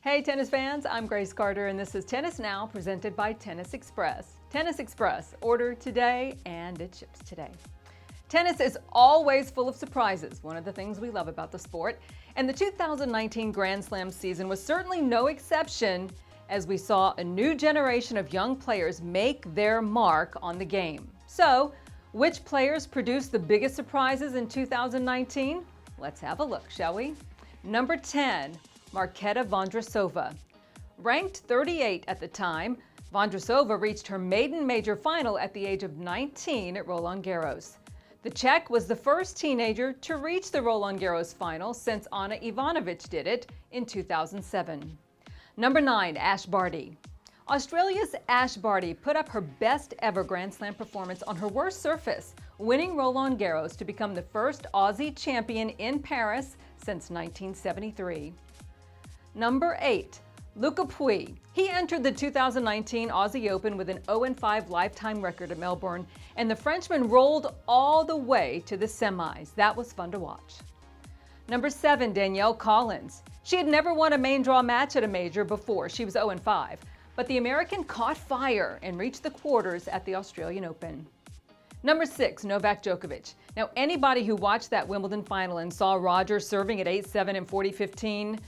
Hey tennis fans, I'm Grace Carter and this is Tennis Now presented by Tennis Express. Tennis Express, order today and it ships today. Tennis is always full of surprises, one of the things we love about the sport, and the 2019 Grand Slam season was certainly no exception as we saw a new generation of young players make their mark on the game. So, which players produced the biggest surprises in 2019? Let's have a look, shall we? Number 10. Marketa Vandeweghe. Ranked 38 at the time, Vandeweghe reached her maiden major final at the age of 19 at Roland Garros. The Czech was the first teenager to reach the Roland Garros final since Ana Ivanovic did it in 2007. Number 9, Barty. Australia's Barty put up her best ever Grand Slam performance on her worst surface, winning Roland Garros to become the first Aussie champion in Paris since 1973. Number 8, Luca Puig. He entered the 2019 Aussie Open with an 0-5 lifetime record at Melbourne, and the Frenchman rolled all the way to the semis. That was fun to watch. Number 7, Danielle. She had never won a main draw match at a major before. She was 0-5, but the American caught fire and reached the quarters at the Australian Open. Number 6, Novak Djokovic. Now, anybody who watched that Wimbledon final and saw Roger serving at 8-7 and 40-15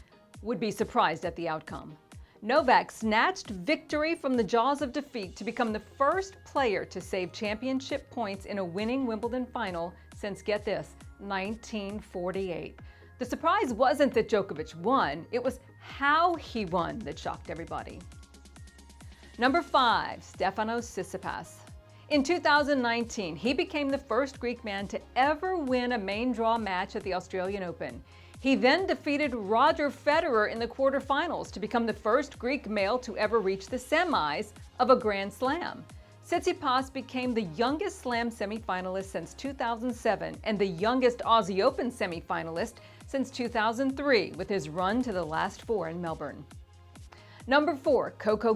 would be surprised at the outcome. Novak snatched victory from the jaws of defeat to become the first player to save championship points in a winning Wimbledon final since, get this, 1948. The surprise wasn't that Djokovic won, it was how he won that shocked everybody. Number 5, Stefanos Tsitsipas. In 2019, he became the first Greek man to ever win a main draw match at the Australian Open. He then defeated Roger Federer in the quarterfinals to become the first Greek male to ever reach the semis of a Grand Slam. Tsitsipas became the youngest Slam semifinalist since 2007 and the youngest Aussie Open semifinalist since 2003 with his run to the last four in Melbourne. Number 4, Coco,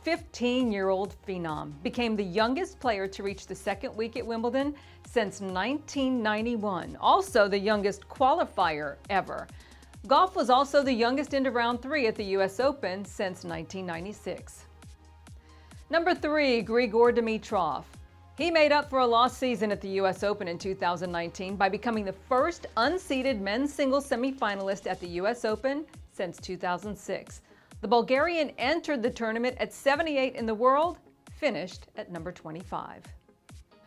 15-year-old phenom, became the youngest player to reach the second week at Wimbledon since 1991, also the youngest qualifier ever. Goff was also the youngest into round 3 at the US Open since 1996. Number 3, Grigor Dimitrov. He made up for a lost season at the US Open in 2019 by becoming the first unseeded men's singles semifinalist at the US Open since 2006. The Bulgarian entered the tournament at 78 in the world, finished at number 25.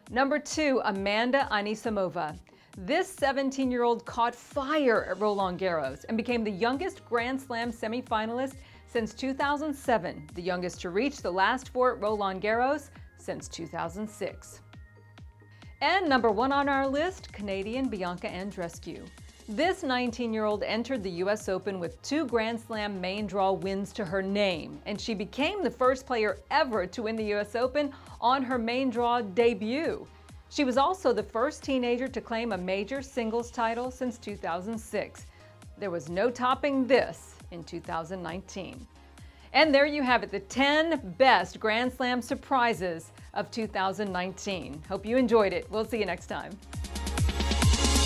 Number 2, Amanda Anisimova. This 17-year-old caught fire at Roland Garros and became the youngest Grand Slam semifinalist since 2007, the youngest to reach the last four at Roland Garros since 2006. And number 1 on our list, Canadian Bianca Andreescu. This 19-year-old entered the US Open with 2 Grand Slam main draw wins to her name, and she became the first player ever to win the US Open on her main draw debut. She was also the first teenager to claim a major singles title since 2006. There was no topping this in 2019. And there you have it, the 10 best Grand Slam surprises of 2019. Hope you enjoyed it. We'll see you next time.